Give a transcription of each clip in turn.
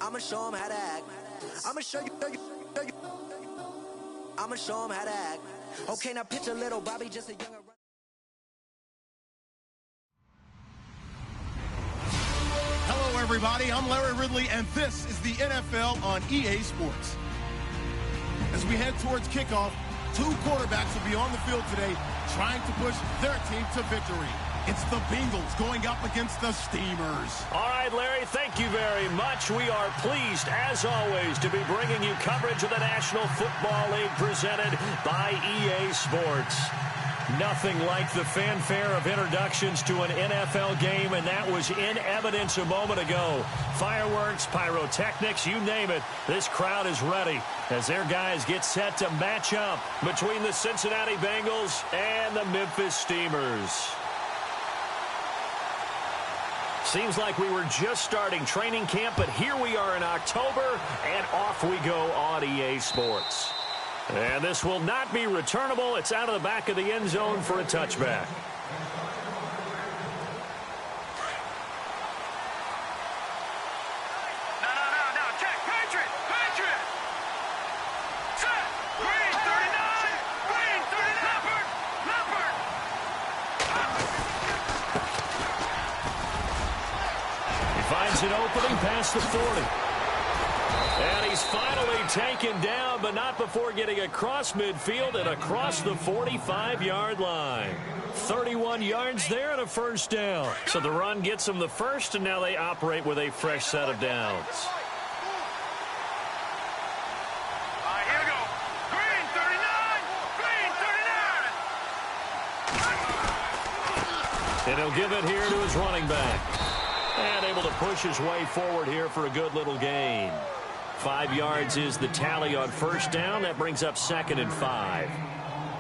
I'ma show them how to act. I'ma show you. I'ma show them how to act. Okay, now picture little Bobby, just a younger. Hello, everybody. I'm Larry Ridley, and this is the NFL on EA Sports. As we head towards kickoff, two quarterbacks will be on the field today trying to push their team to victory. It's the Bengals going up against the Steamers. All right, Larry, thank you very much. We are pleased, as always, to be bringing you coverage of the National Football League presented by EA Sports. Nothing like the fanfare of introductions to an NFL game, and that was in evidence a moment ago. Fireworks, pyrotechnics, you name it. This crowd is ready as their guys get set to match up between the Cincinnati Bengals and the Memphis Steamers. Seems like we were just starting training camp, but here we are in October, and off we go on EA Sports. And this will not be returnable. It's out of the back of the end zone for a touchback. No. Check. Patriot. Set. Green 39. Green 39. Leopard. He finds an opening past the 40. And he's finally taken down, but not before getting across midfield and across the 45-yard line. 31 yards there and a first down. So the run gets them the first, and now they operate with a fresh set of downs. All right, here we go. Green 39. Green 39. And he'll give it here to his running back. And able to push his way forward here for a good little gain. 5 yards is the tally on first down. That brings up 2nd and 5.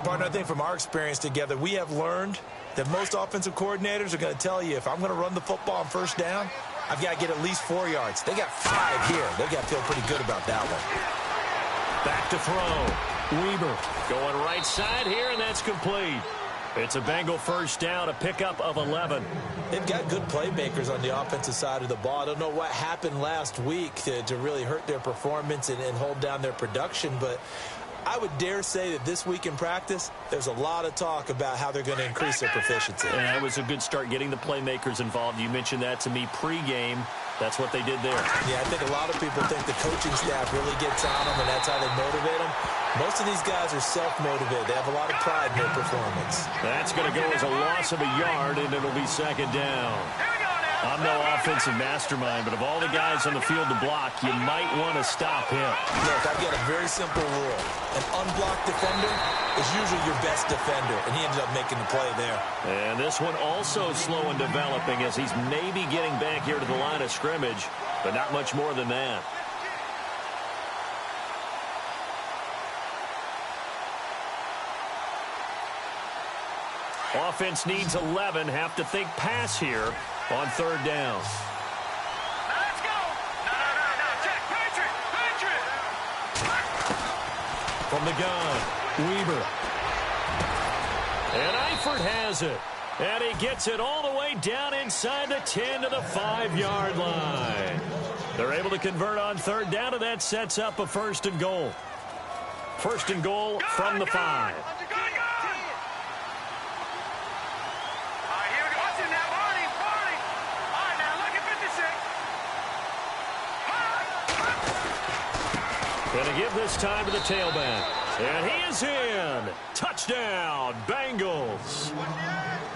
Partner, I think from our experience together, we have learned that most offensive coordinators are going to tell you, if I'm going to run the football on first down, I've got to get at least 4 yards. They got 5 here. They've got to feel pretty good about that one. Back to throw. Weber going right side here, and that's complete. It's a Bengal first down, a pickup of 11. They've got good playmakers on the offensive side of the ball. I don't know what happened last week to really hurt their performance and hold down their production, but I would dare say that this week in practice, there's a lot of talk about how they're going to increase their proficiency. And that was a good start getting the playmakers involved. You mentioned that to me pregame. That's what they did there. Yeah, I think a lot of people think the coaching staff really gets on them, and that's how they motivate them. Most of these guys are self-motivated. They have a lot of pride in their performance. That's going to go as a loss of a yard, and it'll be 2nd down. I'm no offensive mastermind, but of all the guys on the field to block, you might want to stop him. Look, I've got a very simple rule. An unblocked defender is usually your best defender, and he ended up making the play there. And this one also slow in developing as he's maybe getting back here to the line of scrimmage, but not much more than that. Offense needs 11. Have to think pass here on 3rd down. Now let's go. No. Check. Patriot. From the gun, Weber. And Eifert has it. And he gets it all the way down inside the 10 to the 5-yard line. They're able to convert on 3rd down, and that sets up a 1st and goal. 1st and goal from the 5. Going to give this time to the tailback. And he is in. Touchdown, Bengals.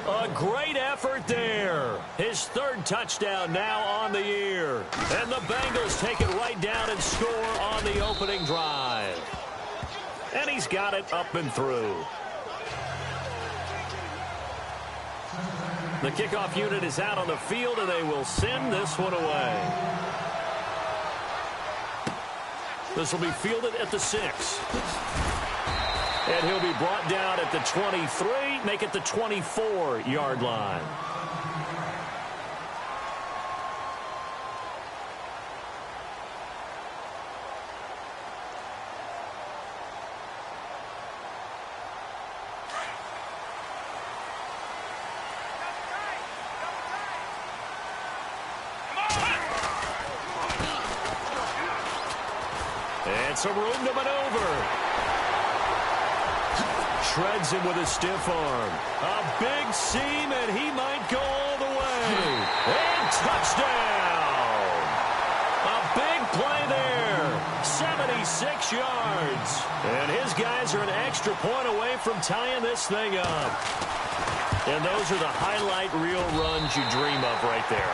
A great effort there. His 3rd touchdown now on the year. And the Bengals take it right down and score on the opening drive. And he's got it up and through. The kickoff unit is out on the field, and they will send this one away. This will be fielded at the 6. And he'll be brought down at the 23, make it the 24-yard line. And some room to maneuver. Shreds him with a stiff arm. A big seam, and he might go all the way. And touchdown! A big play there. 76 yards. And his guys are an extra point away from tying this thing up. And those are the highlight reel runs you dream of right there.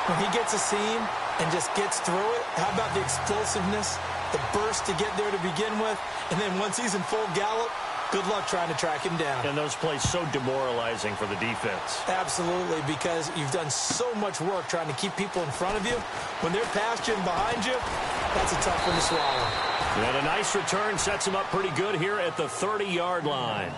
When he gets a seam and just gets through it, how about the explosiveness, the burst to get there to begin with, and then once he's in full gallop, good luck trying to track him down. And those plays so demoralizing for the defense. Absolutely, because you've done so much work trying to keep people in front of you. When they're past you and behind you, that's a tough one to swallow. And a nice return sets him up pretty good here at the 30-yard line.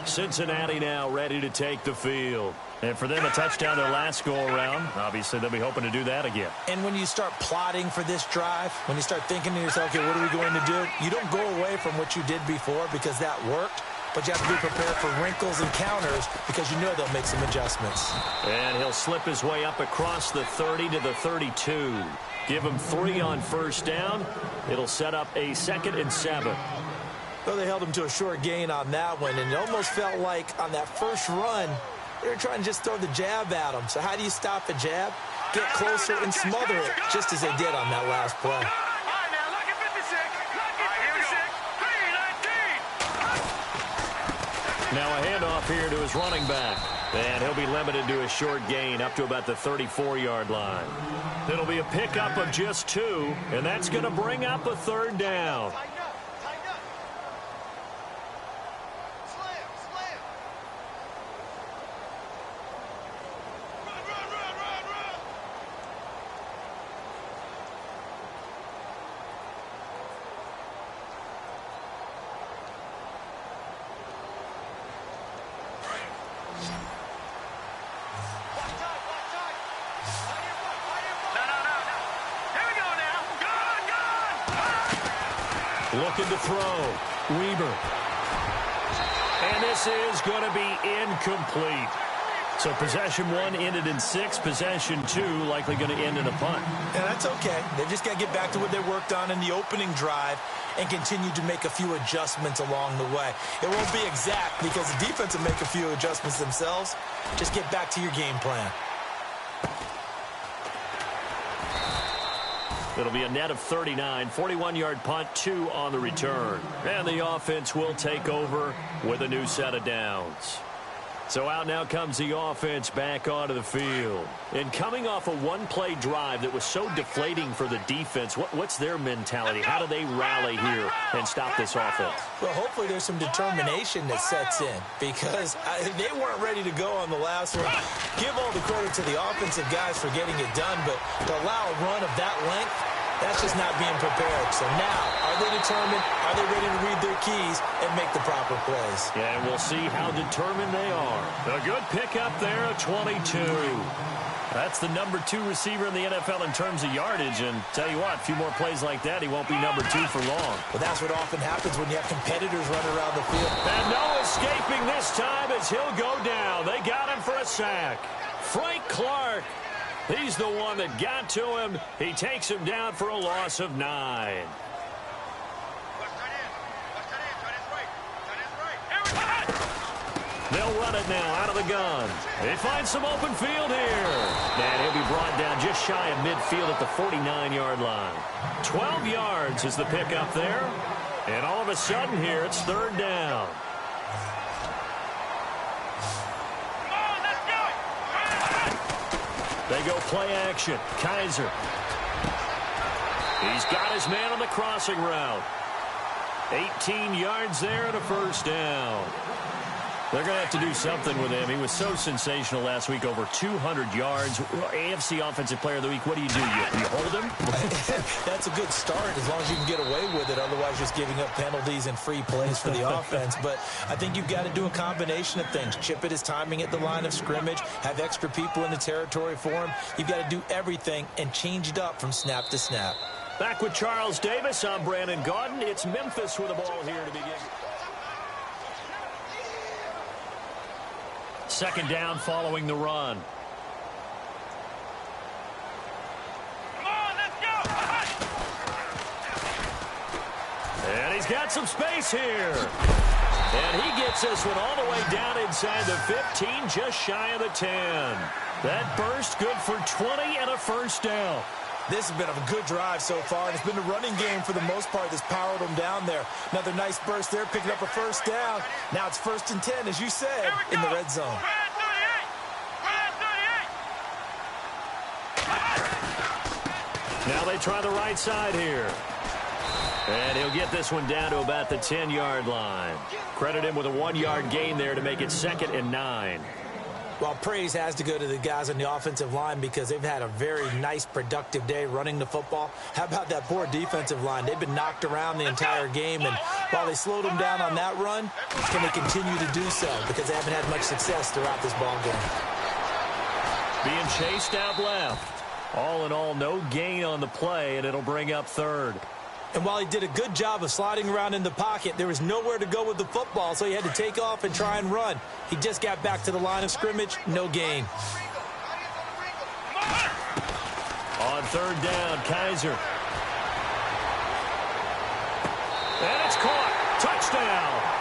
Cincinnati now ready to take the field. And for them, a touchdown their last go-around. Obviously, they'll be hoping to do that again. And when you start plotting for this drive, when you start thinking to yourself, okay, what are we going to do? You don't go away from what you did before because that worked. But you have to be prepared for wrinkles and counters because you know they'll make some adjustments. And he'll slip his way up across the 30 to the 32. Give him 3 on first down. It'll set up a 2nd and 7. Well, they held him to a short gain on that one, and it almost felt like on that first run, they were trying to just throw the jab at him. So how do you stop a jab? Get closer and smother it, just as they did on that last play. Now a handoff here to his running back. And he'll be limited to a short gain up to about the 34-yard line. It'll be a pickup of just 2, and that's going to bring up a 3rd down. Looking to throw. Weber. And this is going to be incomplete. So possession 1 ended in 6. Possession 2 likely going to end in a punt. And that's okay. They've just got to get back to what they worked on in the opening drive and continue to make a few adjustments along the way. It won't be exact because the defense will make a few adjustments themselves. Just get back to your game plan. It'll be a net of 39, 41-yard punt, 2 on the return. And the offense will take over with a new set of downs. So out now comes the offense back onto the field. And coming off a one-play drive that was so deflating for the defense, what's their mentality? How do they rally here and stop this offense? Well, hopefully there's some determination that sets in because they weren't ready to go on the last one. Give all the credit to the offensive guys for getting it done, but to allow a run of that length, that's just not being prepared. So now, are they determined? Are they ready to read their keys and make the proper plays? Yeah, and we'll see how determined they are. A good pickup there, a 22. That's the number 2 receiver in the NFL in terms of yardage. And tell you what, a few more plays like that, he won't be number 2 for long. Well, that's what often happens when you have competitors running around the field. And no escaping this time as he'll go down. They got him for a sack. Frank Clark. He's the one that got to him. He takes him down for a loss of 9. They'll run it now out of the gun. They find some open field here. And he'll be brought down just shy of midfield at the 49-yard line. 12 yards is the pickup there. And all of a sudden here, it's 3rd down. They go play action. Kaiser. He's got his man on the crossing route. 18 yards there and a 1st down. They're going to have to do something with him. He was so sensational last week, over 200 yards. AFC Offensive Player of the Week, what do? You hold him? That's a good start as long as you can get away with it. Otherwise, just giving up penalties and free plays for the offense. But I think you've got to do a combination of things. Chip it his timing at the line of scrimmage. Have extra people in the territory for him. You've got to do everything and change it up from snap to snap. Back with Charles Davis. I'm Brandon Gaudin. It's Memphis with the ball here to begin. 2nd down following the run. Come on, let's go! He's got some space here. And he gets this one all the way down inside the 15, just shy of the 10. That burst good for 20 and a first down. This has been a good drive so far, and it's been a running game for the most part that's powered them down there. Another nice burst there, picking up a first down. Now it's 1st and 10, as you said, in the red zone. Now they try the right side here. And he'll get this one down to about the 10-yard line. Credit him with a 1-yard gain there to make it 2nd and 9. Well, praise has to go to the guys on the offensive line because they've had a very nice, productive day running the football. How about that poor defensive line? They've been knocked around the entire game, and while they slowed them down on that run, can they continue to do so? Because they haven't had much success throughout this ball game. Being chased out left. All in all, no gain on the play, and it'll bring up 3rd. And while he did a good job of sliding around in the pocket, there was nowhere to go with the football, so he had to take off and try and run. He just got back to the line of scrimmage, no gain. On 3rd down, Kaiser. And it's caught. Touchdown.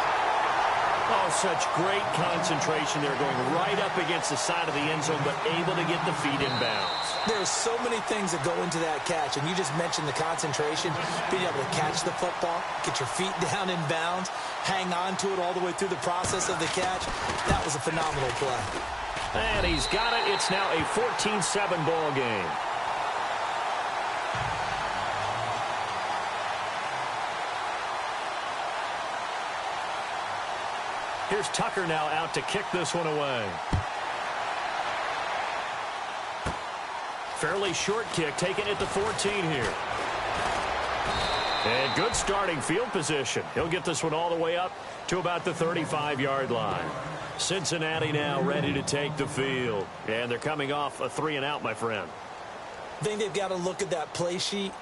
Oh, such great concentration there, going right up against the side of the end zone, but able to get the feet in bounds. There's so many things that go into that catch, and you just mentioned the concentration, being able to catch the football, get your feet down in bounds, hang on to it all the way through the process of the catch. That was a phenomenal play. And he's got it. It's now a 14-7 ball game. Here's Tucker now out to kick this one away. Fairly short kick, taking it to 14 here. And good starting field position. He'll get this one all the way up to about the 35-yard line. Cincinnati now ready to take the field. And they're coming off a 3-and-out, my friend. I think they've got to look at that play sheet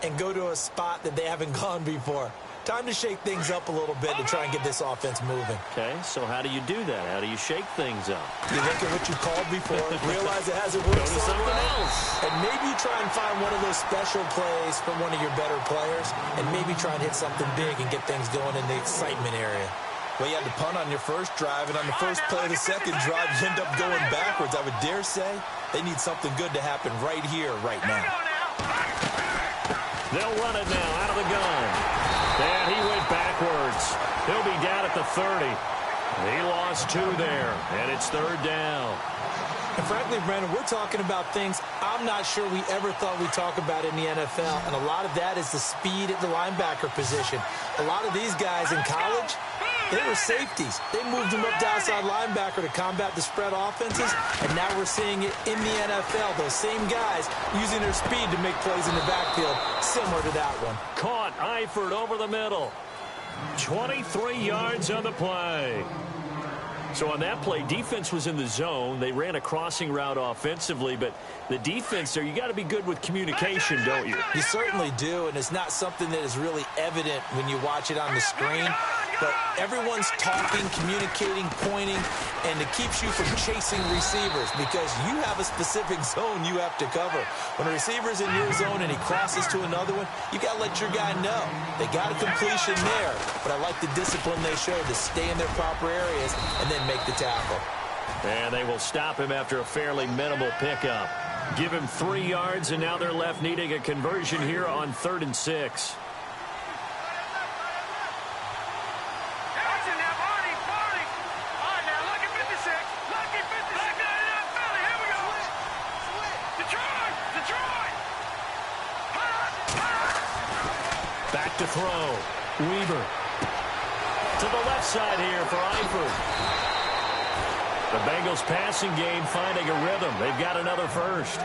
and go to a spot that they haven't gone before. Time to shake things up a little bit to try and get this offense moving. Okay, so how do you do that? How do you shake things up? You look at what you called before, realize it hasn't worked Go to something else. And maybe try and find one of those special plays from one of your better players, and maybe try and hit something big and get things going in the excitement area. Well, you had to punt on your first drive, and on the first play of the second drive, you end up going backwards. I would dare say they need something good to happen right here, right now. They'll run it now out of the gun. And he went backwards. He'll be down at the 30. He lost 2 there, and it's 3rd down. And frankly, Brandon, we're talking about things I'm not sure we ever thought we'd talk about in the NFL, and a lot of that is the speed at the linebacker position. A lot of these guys in college, they were safeties. They moved them up to outside linebacker to combat the spread offenses, and now we're seeing it in the NFL. Those same guys using their speed to make plays in the backfield, similar to that one. Caught Eifert over the middle. 23 yards on the play. So on that play, defense was in the zone. They ran a crossing route offensively, but the defense there, you got to be good with communication, don't you? You certainly do, and it's not something that is really evident when you watch it on the screen. But everyone's talking, communicating, pointing, and it keeps you from chasing receivers because you have a specific zone you have to cover. When a receiver's in your zone and he crosses to another one, you got to let your guy know. They got a completion there, but I like the discipline they showed to stay in their proper areas and then make the tackle. And they will stop him after a fairly minimal pickup. Give him 3 yards, and now they're left needing a conversion here on 3rd and 6. Back to throw. Weaver. To the left side here for Eifert. The Bengals passing game finding a rhythm. They've got another first.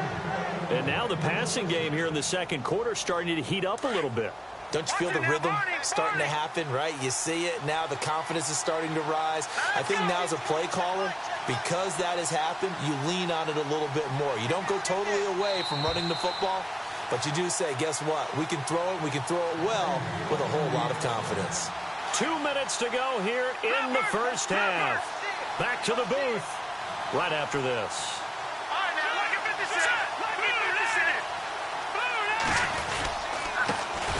And now the passing game here in the second quarter starting to heat up a little bit. Don't you feel the rhythm starting to happen, right? You see it. Now the confidence is starting to rise. I think now as a play caller, because that has happened, you lean on it a little bit more. You don't go totally away from running the football, but you do say, guess what? We can throw it. We can throw it well with a whole lot of confidence. 2 minutes to go here in the first half. Back to the booth right after this.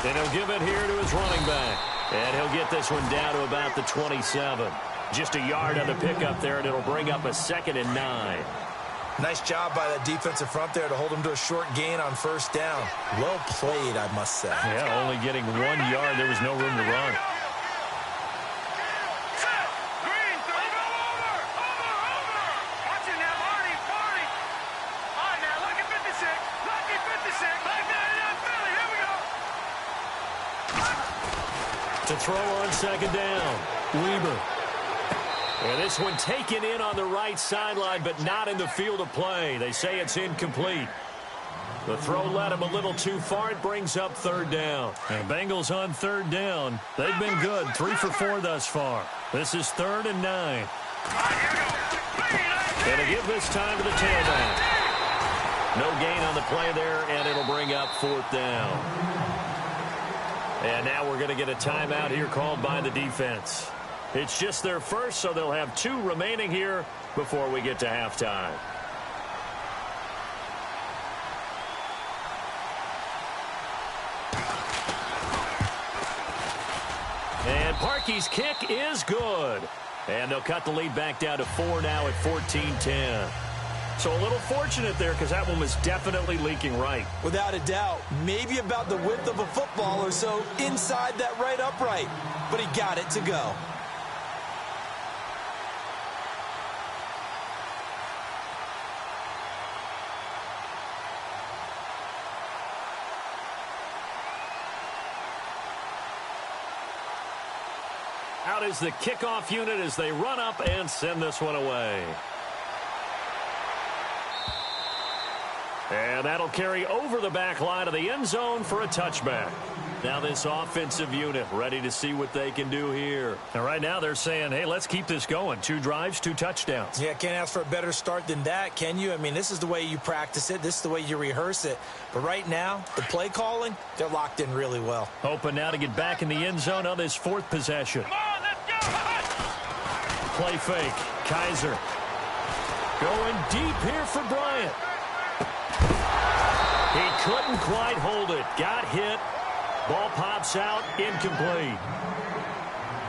And he'll give it here to his running back. And he'll get this one down to about the 27. Just a yard on the pickup there, and it'll bring up a 2nd and 9. Nice job by that defensive front there to hold him to a short gain on first down. Well played, I must say. Yeah, only getting 1 yard. There was no room to run. To throw on 2nd down, Weber. And this one taken in on the right sideline, but not in the field of play. They say it's incomplete. The throw led him a little too far. It brings up 3rd down. And Bengals on 3rd down. They've been good, 3 for 4 thus far. This is 3rd and 9. And to give this time to the tailback. No gain on the play there, and it'll bring up 4th down. And now we're going to get a timeout here called by the defense. It's just their first, so they'll have 2 remaining here before we get to halftime. And Parkey's kick is good. And they'll cut the lead back down to 4 now at 14-10. So a little fortunate there because that one was definitely leaking right. Without a doubt, maybe about the width of a football or so inside that right upright. But he got it to go. Out is the kickoff unit as they run up and send this one away. And that'll carry over the back line of the end zone for a touchback. Now this offensive unit ready to see what they can do here. And right now they're saying, hey, let's keep this going. 2 drives, 2 touchdowns. Yeah, can't ask for a better start than that, can you? I mean, this is the way you practice it. This is the way you rehearse it. But right now, the play calling, they're locked in really well. Hoping now to get back in the end zone on this 4th possession. Come on, let's go! Play fake. Kaiser going deep here for Bryant. He couldn't quite hold it. Got hit. Ball pops out. Incomplete.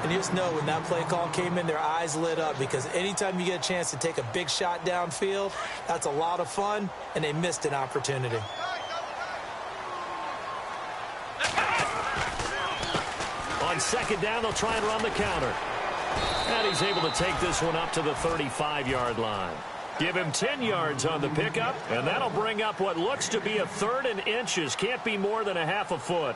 And you just know when that play call came in, their eyes lit up because anytime you get a chance to take a big shot downfield, that's a lot of fun, and they missed an opportunity. On 2nd down, they'll try and run the counter. And he's able to take this one up to the 35-yard line. Give him 10 yards on the pickup, and that'll bring up what looks to be a 3rd and inches. Can't be more than a half a foot.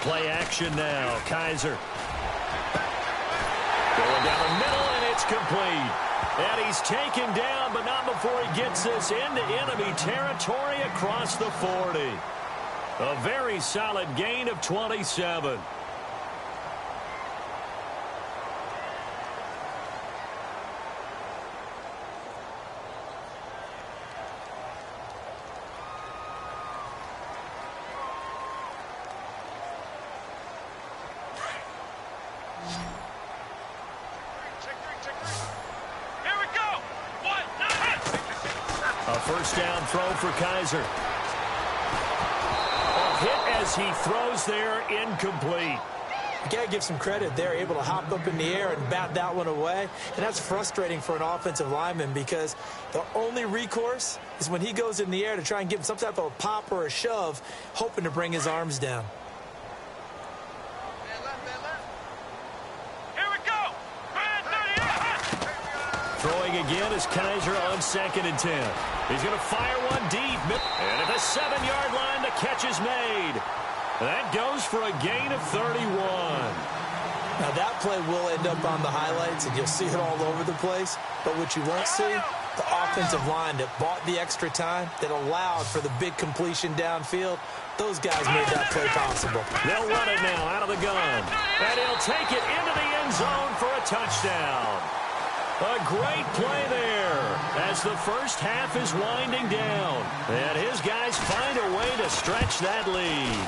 Play action now. Kaiser. Going down the middle, and it's complete. And he's taken down, but not before he gets this into enemy territory across the 40. A very solid gain of 27. First down throw for Kaiser. A hit as he throws there, incomplete. You got to give some credit. They're able to hop up in the air and bat that one away. And that's frustrating for an offensive lineman because the only recourse is when he goes in the air to try and give him some type of a pop or a shove, hoping to bring his arms down. Throwing again is Kaiser on 2nd and 10. He's going to fire one deep. And at the 7-yard line, the catch is made. That goes for a gain of 31. Now, that play will end up on the highlights, and you'll see it all over the place. But what you won't see, the offensive line that bought the extra time, that allowed for the big completion downfield, those guys made that play possible. They'll run it now out of the gun. And he'll take it into the end zone for a touchdown. A great play there as the first half is winding down. And his guys find a way to stretch that lead.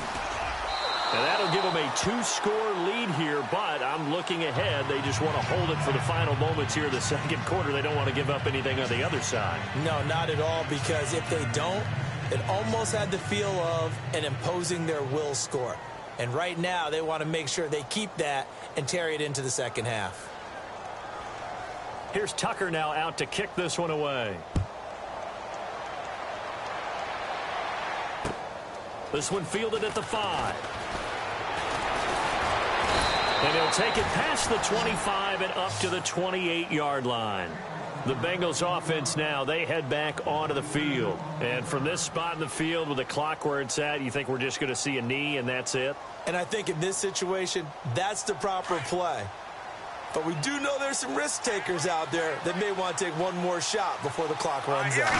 And that'll give them a 2-score lead here, but I'm looking ahead. They just want to hold it for the final moments here in the second quarter. They don't want to give up anything on the other side. No, not at all, because if they don't, it almost had the feel of an imposing their will score. And right now, they want to make sure they keep that and carry it into the second half. Here's Tucker now out to kick this one away. This one fielded at the 5. And he'll take it past the 25 and up to the 28-yard line. The Bengals offense now, they head back onto the field. And from this spot in the field with the clock where it's at, you think we're just going to see a knee and that's it? And I think in this situation, that's the proper play. But we do know there's some risk takers out there that may want to take one more shot before the clock runs out.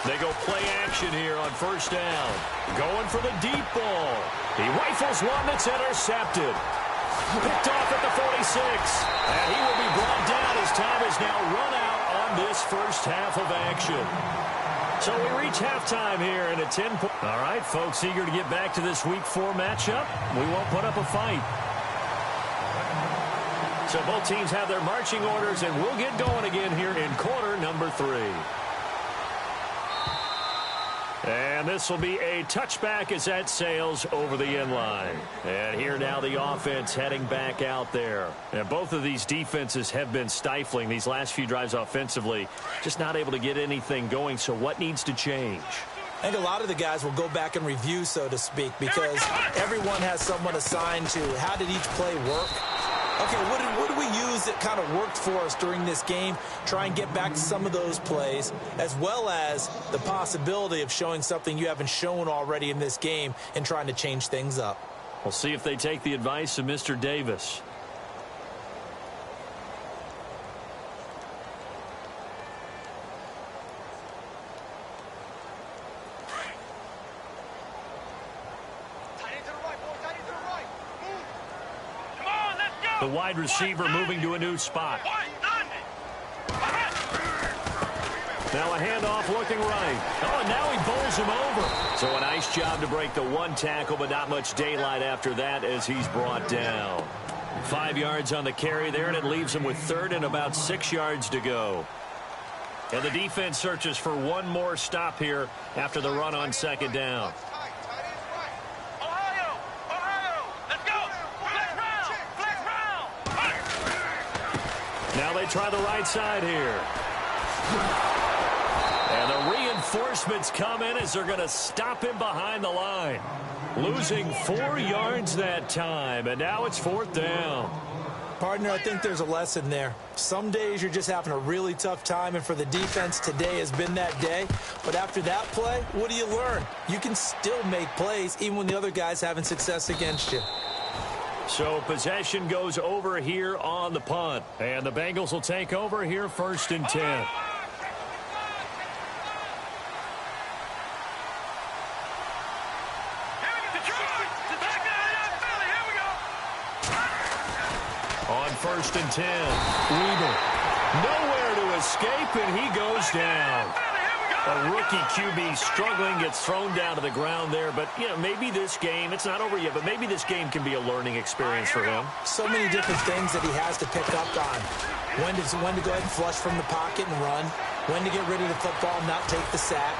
They go play action here on first down. Going for the deep ball. He rifles one that's intercepted. Picked off at the 46. And he will be brought down as time is now run out on this first half of action. So we reach halftime here in a 10-point. All right, folks, eager to get back to this Week 4 matchup. We won't put up a fight. So both teams have their marching orders, and we'll get going again here in quarter number 3. And this will be a touchback as that sails over the end line. And here now the offense heading back out there. And both of these defenses have been stifling these last few drives offensively. Just not able to get anything going. So what needs to change? I think a lot of the guys will go back and review, so to speak, because everyone has someone assigned to how did each play work. Okay, what did we use that kind of worked for us during this game? Try and get back to some of those plays, as well as the possibility of showing something you haven't shown already in this game and trying to change things up. We'll see if they take the advice of Mr. Davis. The wide receiver moving to a new spot. Now a handoff looking right. Oh, and now he bowls him over. So a nice job to break the one tackle, but not much daylight after that as he's brought down. 5 yards on the carry there, and it leaves him with third and about 6 yards to go. And the defense searches for one more stop here after the run on second down. Now they try the right side here. And the reinforcements come in as they're going to stop him behind the line. Losing 4 yards that time, and now it's fourth down. Partner, I think there's a lesson there. Some days you're just having a really tough time, and for the defense, today has been that day. But after that play, what do you learn? You can still make plays even when the other guy's having success against you. So possession goes over here on the punt. And the Bengals will take over here first and 10. On first and 10, Weber. Nowhere to escape, and he goes down. A rookie QB struggling, gets thrown down to the ground there. But, you know, maybe this game, it's not over yet, but maybe this game can be a learning experience for him. So many different things that he has to pick up on. When to go ahead and flush from the pocket and run. When to get rid of the football and not take the sack.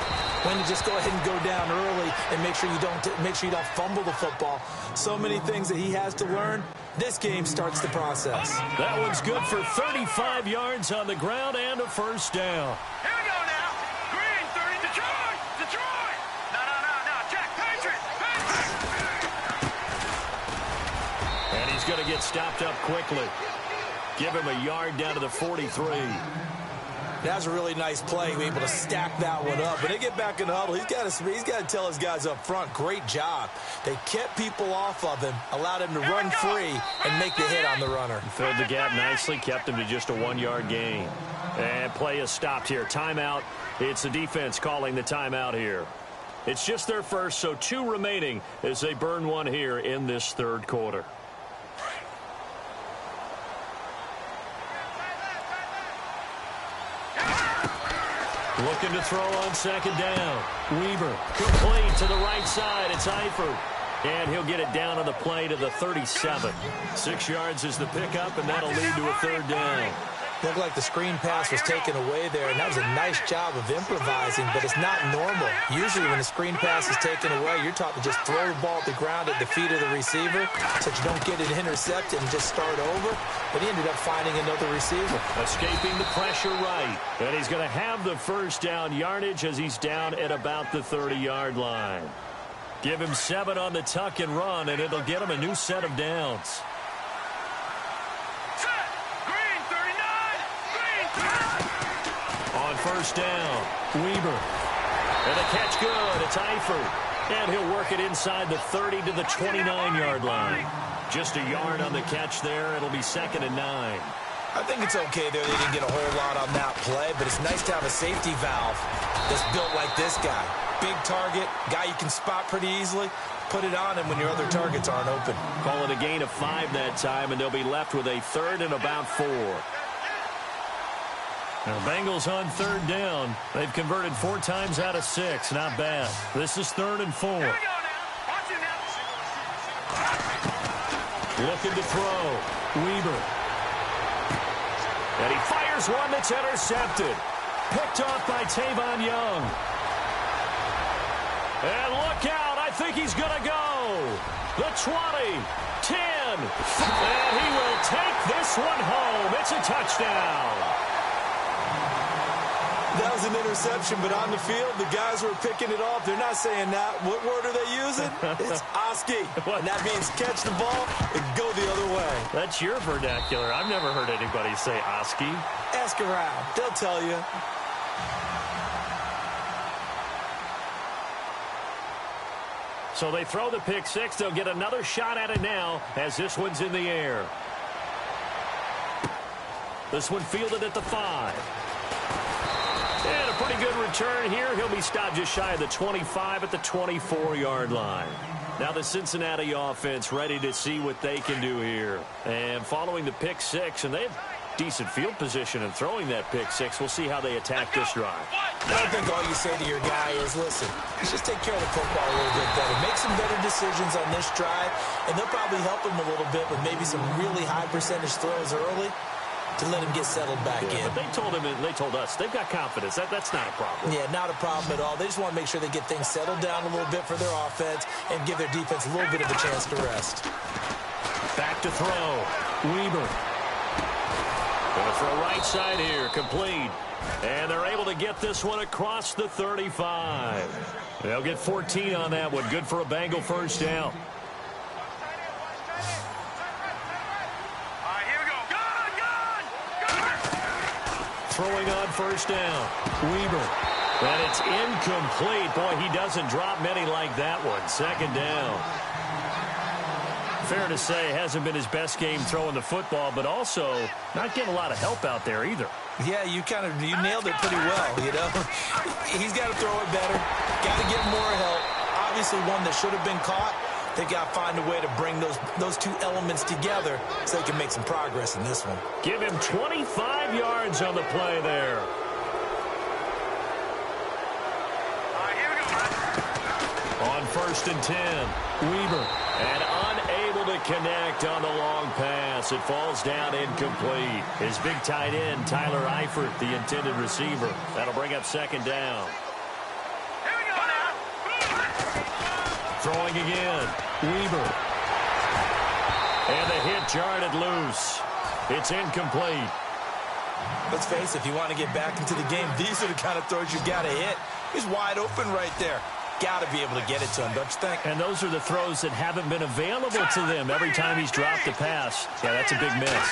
When to just go ahead and go down early and make sure you don't fumble the football. So many things that he has to learn. This game starts the process. That one's good for 35 yards on the ground and a first down. Here we go now. Green 30. Detroit. Detroit. No. Check. Patriots. And he's going to get stopped up quickly. Give him a yard down to the 43. That was a really nice play, able to stack that one up. But they get back in the huddle. He's got to tell his guys up front, great job. They kept people off of him, allowed him to run free and make the hit on the runner. Filled the gap nicely, kept him to just a 1-yard gain. And play is stopped here. Timeout. It's the defense calling the timeout here. It's just their first, so 2 remaining as they burn one here in this third quarter. Looking to throw on second down. Weaver, complete to the right side. It's Eifert. And he'll get it down on the play to the 37. 6 yards is the pickup, and that'll lead to a 3rd down. Looked like the screen pass was taken away there, and that was a nice job of improvising, but it's not normal. Usually when the screen pass is taken away, you're taught to just throw the ball at the ground at the feet of the receiver so that you don't get it intercepted and just start over. But he ended up finding another receiver. Escaping the pressure right. And he's going to have the 1st down yardage as he's down at about the 30-yard line. Give him 7 on the tuck and run, and it'll get him a new set of downs. On 1st down, Weber. And the catch good. It's Eifert. And he'll work it inside the 30 to the 29-yard line. Just a yard on the catch there. It'll be 2nd and 9. I think it's okay there. They didn't get a whole lot on that play, but it's nice to have a safety valve that's built like this guy. Big target, guy you can spot pretty easily. Put it on him when your other targets aren't open. Call it a gain of 5 that time, and they'll be left with a 3rd and about 4. Now, Bengals on 3rd down. They've converted 4 times out of 6. Not bad. This is 3rd and 4. Looking to throw. Weber. And he fires one that's intercepted. Picked off by Tavon Young. And look out. I think he's going to go. The 20, 10. And he will take this one home. It's a touchdown. That was an interception, but on the field, the guys who are picking it off, they're not saying that. What word are they using? It's Oski. And that means catch the ball and go the other way. That's your vernacular. I've never heard anybody say Oski. Ask around. They'll tell you. So they throw the pick 6. They'll get another shot at it now as this one's in the air. This one fielded at the 5. And a pretty good return here. He'll be stopped just shy of the 25 at the 24-yard line. Now the Cincinnati offense ready to see what they can do here. And following the pick 6, and they have decent field position in throwing that pick 6. We'll see how they attack this drive. I think all you say to your guy is, listen, just take care of the football a little bit better. Make some better decisions on this drive, and they'll probably help him a little bit with maybe some really high percentage throws early to let him get settled back in. But they told him, and they told us, they've got confidence. That's not a problem. Yeah, not a problem at all. They just want to make sure they get things settled down a little bit for their offense and give their defense a little bit of a chance to rest. Back to throw. Weber. Going to throw right side here. Complete. And they're able to get this one across the 35. They'll get 14 on that one. Good for a Bengal 1st down. Throwing on 1st down. Weber. And it's incomplete. Boy, he doesn't drop many like that one. 2nd down. Fair to say, hasn't been his best game throwing the football, but also not getting a lot of help out there either. Yeah, you nailed it pretty well, you know. He's got to throw it better. Got to get more help. Obviously one that should have been caught. They got to find a way to bring those two elements together so they can make some progress in this one. Give him 25 yards on the play there. On 1st and 10, Weber. And unable to connect on the long pass. It falls down incomplete. His big tight end, Tyler Eifert, the intended receiver. That'll bring up 2nd down. Throwing again. Weber. And the hit jarred it loose. It's incomplete. Let's face it, if you want to get back into the game, these are the kind of throws you've got to hit. He's wide open right there. Got to be able to get it to him, don't you think? And those are the throws that haven't been available to them every time he's dropped a pass. Yeah, that's a big miss.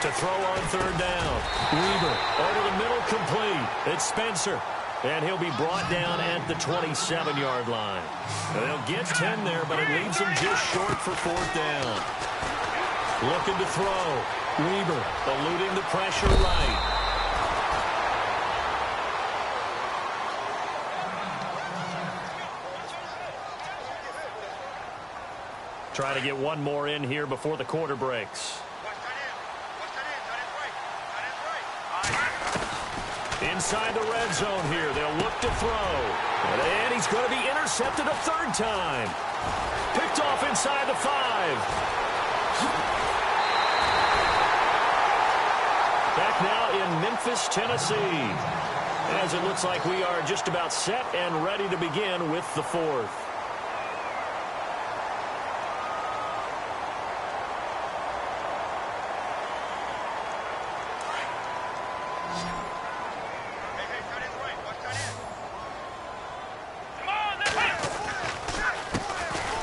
To throw on 3rd down. Weber over the middle, complete. It's Spencer. And he'll be brought down at the 27-yard line. And they'll get 10 there, but it leaves them just short for 4th down. Looking to throw. Weber eluding the pressure right. Trying to get one more in here before the quarter breaks. Inside the red zone here. They'll look to throw. And he's going to be intercepted a third time. Picked off inside the 5. Back now in Memphis, Tennessee. As it looks like we are just about set and ready to begin with the 4th.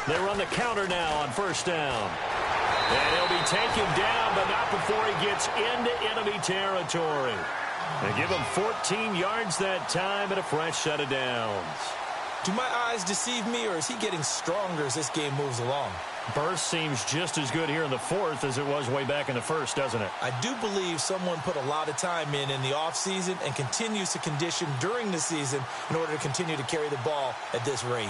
They run the counter now on first down. And he'll be taken down, but not before he gets into enemy territory. They give him 14 yards that time and a fresh set of downs. Do my eyes deceive me, or is he getting stronger as this game moves along? Burst seems just as good here in the 4th as it was way back in the 1st, doesn't it? I do believe someone put a lot of time in the offseason and continues to condition during the season in order to continue to carry the ball at this rate.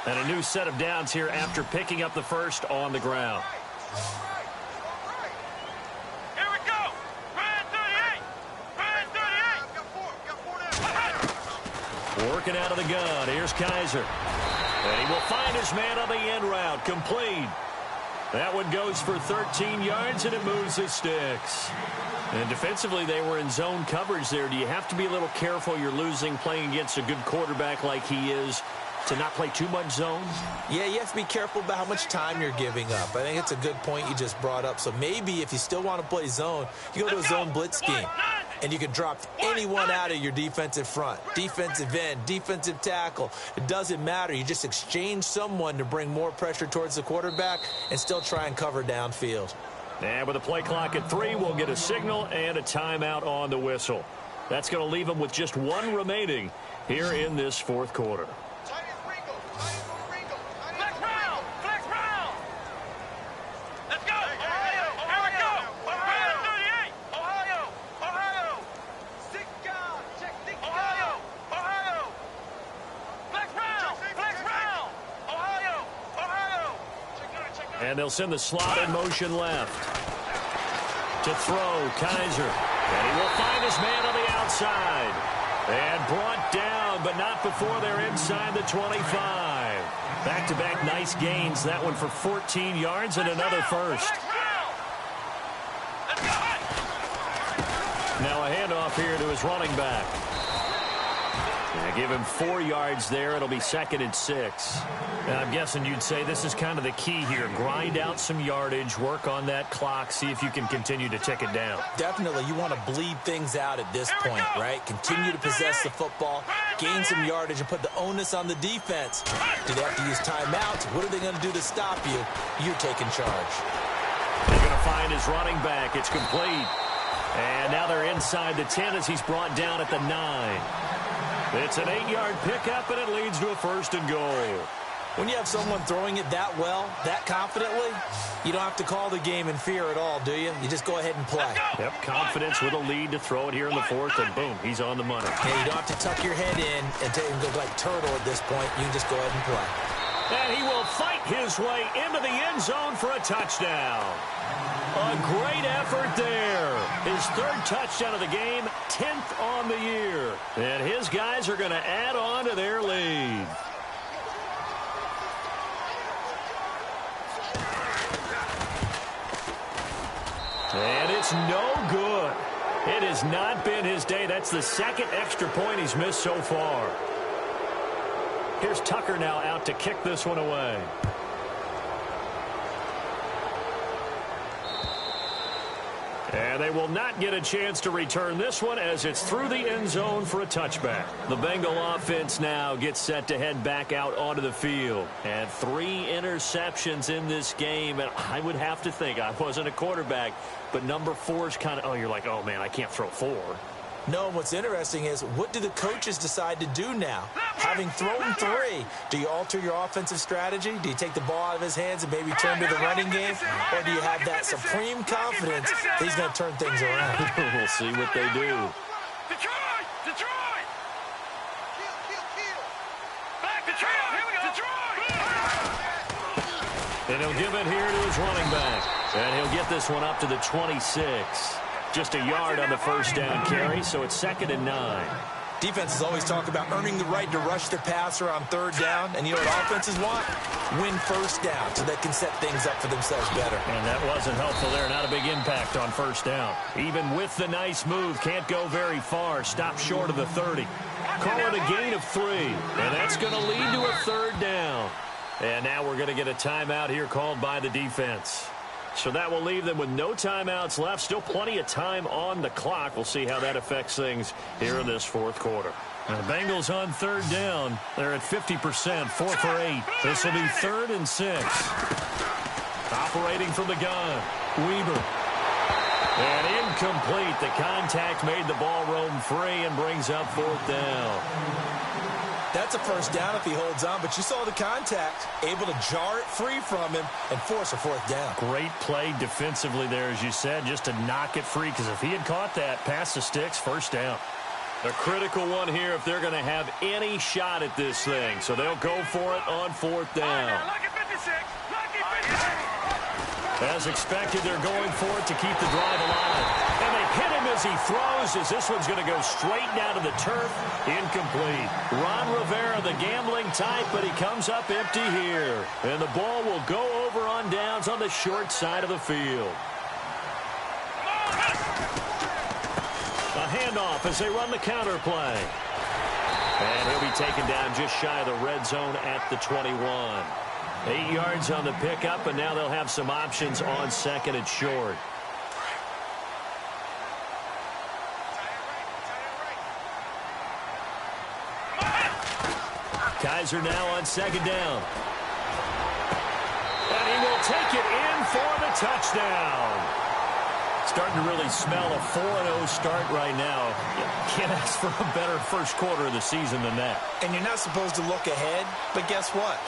And a new set of downs here after picking up the 1st on the ground. Here we go. Red 38. Red 38. Working out of the gun. Here's Kaiser. And he will find his man on the end route. Complete. That one goes for 13 yards, and it moves the sticks. And defensively, they were in zone coverage there. Do you have to be a little careful? You're losing playing against a good quarterback like he is, to not play too much zone? Yeah, you have to be careful about how much time you're giving up. I think it's a good point you just brought up. So maybe if you still want to play zone, you go to a zone blitz scheme. And you can drop anyone out of your defensive front. Defensive end, defensive tackle. It doesn't matter. You just exchange someone to bring more pressure towards the quarterback and still try and cover downfield. And with the play clock at 3, we'll get a signal and a timeout on the whistle. That's going to leave them with just 1 remaining here in this 4th quarter. And they'll send the slot in motion left. To throw, Kaiser. And he will find his man on the outside. And brought down, but not before they're inside the 25. Back-to-back nice gains. That one for 14 yards and another first. Now a handoff here to his running back. And give him 4 yards there. It'll be 2nd and 6. And I'm guessing you'd say this is kind of the key here. Grind out some yardage, work on that clock, see if you can continue to tick it down. Definitely. You want to bleed things out at this point, right? Continue to possess the football, gain some yardage, and put the onus on the defense. Do they have to use timeouts? What are they going to do to stop you? You're taking charge. They're going to find his running back. It's complete. And now they're inside the 10 as he's brought down at the 9. It's an 8-yard pickup, and it leads to a 1st and goal. When you have someone throwing it that well, that confidently, you don't have to call the game in fear at all, do you? You just go ahead and play. Yep, confidence with a lead to throw it here in the 4th, and boom, he's on the money. Yeah, you don't have to tuck your head in and go like turtle at this point. You can just go ahead and play. And he will fight his way into the end zone for a touchdown. A great effort there. His 3rd touchdown of the game, 10th on the year. And his guys are going to add on to their lead. And it's no good. It has not been his day. That's the 2nd extra point he's missed so far. Here's Tucker now out to kick this one away. And they will not get a chance to return this one as it's through the end zone for a touchback. The Bengal offense now gets set to head back out onto the field. And 3 interceptions in this game. And I would have to think, I wasn't a quarterback, but number 4 is kind of, oh, you're like, oh, man, I can't throw 4. No, what's interesting is, what do the coaches decide to do now? Having thrown 3, do you alter your offensive strategy? Do you take the ball out of his hands and maybe turn to the running game? Or do you have that supreme confidence that he's going to turn things around? We'll see what they do. Detroit! Detroit! Back Detroit! Here we go! Detroit! And he'll give it here to his running back. And he'll get this one up to the 26. Just a yard on the first down carry, so it's 2nd and 9. Defenses always talk about earning the right to rush the passer on 3rd down. And you know what offenses want? Win first down so they can set things up for themselves better. And that wasn't helpful there. Not a big impact on first down. Even with the nice move, can't go very far. Stop short of the 30. Call it a gain of 3. And that's going to lead to a 3rd down. And now we're going to get a timeout here called by the defense. So that will leave them with no timeouts left. Still plenty of time on the clock. We'll see how that affects things here in this 4th quarter. And the Bengals on 3rd down. They're at 50%, 4 for 8. This will be 3rd and 6. Operating from the gun, Weber. And incomplete. The contact made the ball roam free and brings up 4th down. That's a first down if he holds on, but you saw the contact, able to jar it free from him and force a 4th down. Great play defensively there, as you said, just to knock it free, because if he had caught that, past the sticks, first down. A critical one here if they're going to have any shot at this thing, so they'll go for it on 4th down. As expected, they're going for it to keep the drive alive. And they hit him as he throws, as this one's going to go straight down to the turf. Incomplete. Ron Rivera, the gambling type, but he comes up empty here. And the ball will go over on downs on the short side of the field. A handoff as they run the counter play. And he'll be taken down just shy of the red zone at the 21. 8 yards on the pickup, and now they'll have some options on 2nd and short. Kaiser now on 2nd down. And he will take it in for the touchdown. Starting to really smell a 4-0 start right now. You can't ask for a better first quarter of the season than that. And you're not supposed to look ahead, but guess what?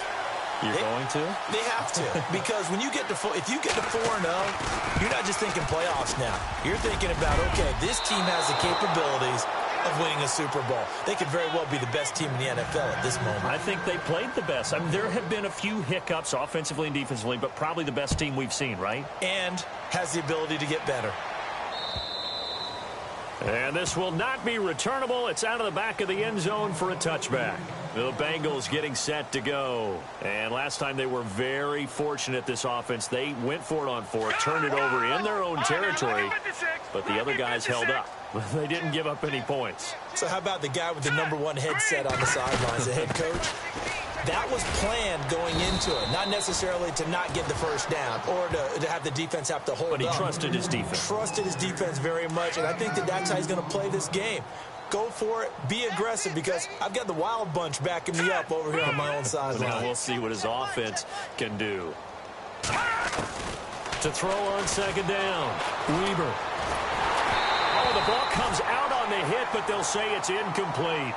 You're going to? They have to. Because when you get to if you get to 4-0, you're not just thinking playoffs now. You're thinking about, okay, this team has the capabilities of winning a Super Bowl. They could very well be the best team in the NFL at this moment. I think they played the best. I mean, there have been a few hiccups offensively and defensively, but probably the best team we've seen, right? And has the ability to get better. And this will not be returnable. It's out of the back of the end zone for a touchback. The Bengals getting set to go. And last time they were very fortunate, this offense. They went for it on 4th, turned it over in their own territory, but the other guys held up. They didn't give up any points. So how about the guy with the #1 headset on the sidelines, the head coach? That was planned going into it, not necessarily to not get the first down or to have the defense have to hold up. But he trusted his defense. Trusted his defense very much, and I think that's how he's going to play this game. Go for it. Be aggressive, because I've got the wild bunch backing me up over here on my own sideline. Now we'll see what his offense can do. To throw on 2nd down, Weber. Oh, the ball comes out on the hit, but they'll say it's incomplete.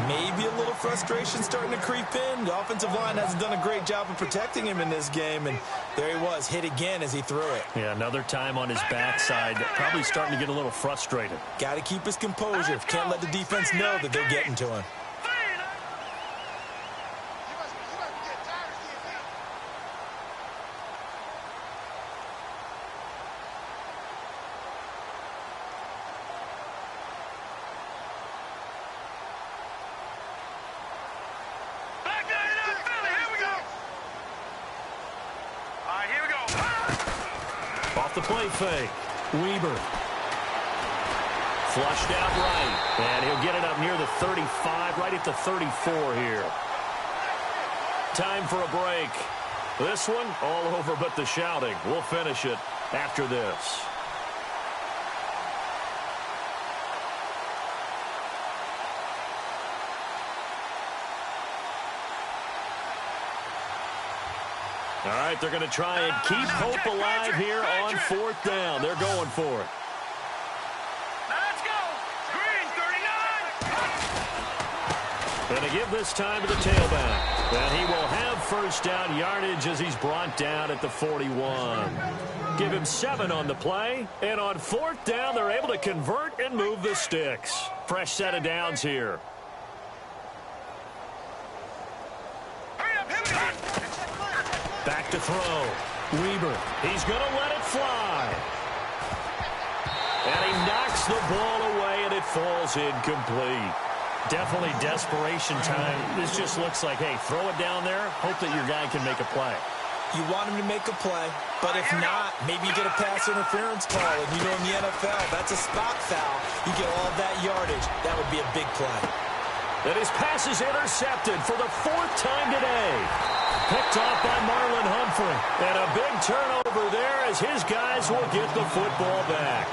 Maybe a little frustration starting to creep in. The offensive line hasn't done a great job of protecting him in this game, and there he was, hit again as he threw it. Yeah, another time on his backside, probably starting to get a little frustrated. Got to keep his composure. Can't let the defense know that they're getting to him. Off the play fake, Weber. Flushed out right, and he'll get it up near the 35, right at the 34 here. Time for a break. This one all over but the shouting. We'll finish it after this. All right, they're going to try and keep hope alive here on 4th down. They're going for it. Let's go. Green 39. Going to give this time to the tailback. And he will have first down yardage as he's brought down at the 41. Give him 7 on the play. And on 4th down, they're able to convert and move the sticks. Fresh set of downs here. Back to throw. Weber. He's going to let it fly. Throws the ball away, and it falls incomplete. Definitely desperation time. This just looks like, hey, throw it down there, hope that your guy can make a play. You want him to make a play, but if not, maybe you get a pass interference call, and you know in the NFL, that's a spot foul. You get all that yardage. That would be a big play. And his pass is intercepted for the 4th time today. Picked off by Marlon Humphrey. And a big turnover there as his guys will get the football back.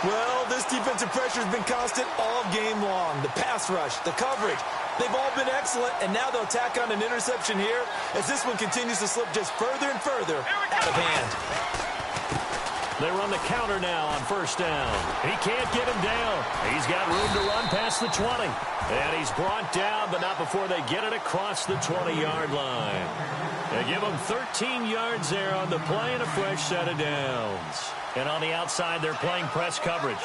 Well, this defensive pressure has been constant all game long. The pass rush, the coverage, they've all been excellent, and now they'll tack on an interception here as this one continues to slip just further and further out of hand. They run the counter now on 1st down. He can't get him down. He's got room to run past the 20. And he's brought down, but not before they get it across the 20-yard line. They give him 13 yards there on the play and a fresh set of downs. And on the outside, they're playing press coverage.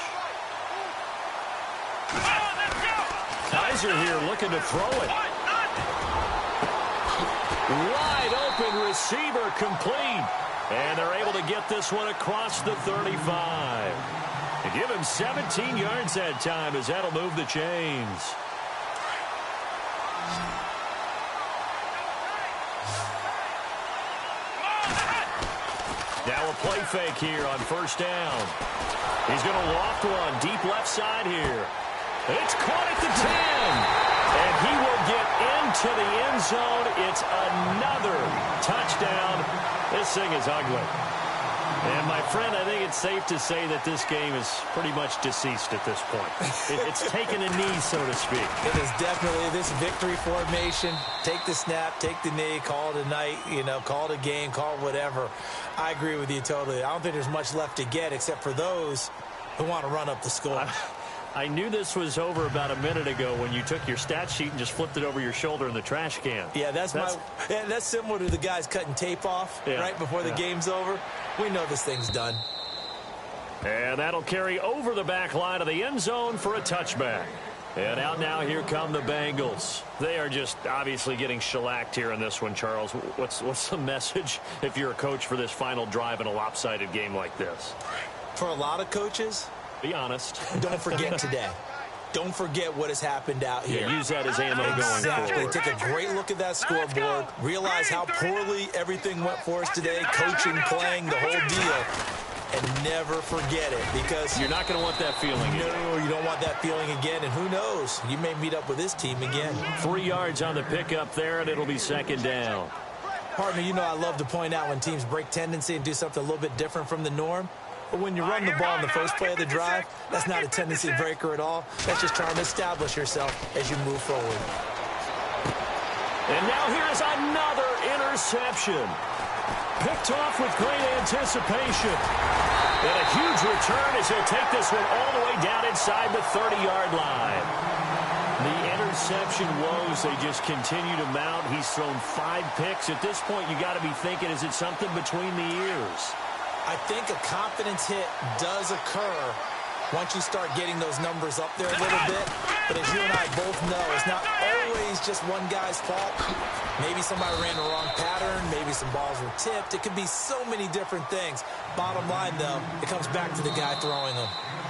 Kaiser here looking to throw it. Wide open receiver complete. And they're able to get this one across the 35. They give him 17 yards that time as that'll move the chains. Now a play fake here on 1st down. He's going to loft one deep left side here. It's caught at the 10. And he will get into the end zone. It's another touchdown. This thing is ugly. And, my friend, I think it's safe to say that this game is pretty much deceased at this point. It's taken a knee, so to speak. It is definitely this victory formation. Take the snap, take the knee, call it a night, call it a game, call it whatever. I agree with you totally. I don't think there's much left to get except for those who want to run up the score. I knew this was over about a minute ago when you took your stat sheet and just flipped it over your shoulder in the trash can. Yeah, that's similar to the guys cutting tape off right before the game's over. We know this thing's done. And that'll carry over the back line of the end zone for a touchback. And out now, here come the Bengals. They are just obviously getting shellacked here in this one, Charles. What's the message if you're a coach for this final drive in a lopsided game like this? For a lot of coaches, be honest. Don't forget today. Don't forget what has happened out here. Yeah, use that as ammo going forward. Take a great look at that scoreboard. Realize how poorly everything went for us today. Coaching, playing, the whole deal. And never forget it, because you're not going to want that feeling again. No, you don't want that feeling again. And who knows? You may meet up with this team again. 3 yards on the pickup there, and it'll be 2nd down. Partner, I love to point out when teams break tendency and do something a little bit different from the norm. But when you run the ball in the first play of the drive, that's not a tendency breaker at all. That's just trying to establish yourself as you move forward. And now here's another interception. Picked off with great anticipation. And a huge return as he'll take this one all the way down inside the 30-yard line. The interception woes, they just continue to mount. He's thrown 5 picks. At this point, you got to be thinking, is it something between the ears? I think a confidence hit does occur once you start getting those numbers up there a little bit. But as you and I both know, it's not always just one guy's fault. Maybe somebody ran the wrong pattern. Maybe some balls were tipped. It could be so many different things. Bottom line, though, it comes back to the guy throwing them.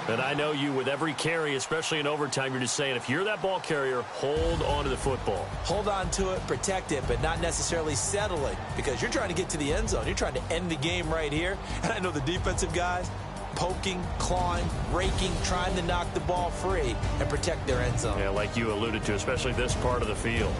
And I know you, with every carry, especially in overtime, you're just saying, if you're that ball carrier, hold on to the football. Hold on to it, protect it, but not necessarily settling, because you're trying to get to the end zone. You're trying to end the game right here. And I know the defensive guys, poking, clawing, raking, trying to knock the ball free and protect their end zone. Yeah, like you alluded to, especially this part of the field.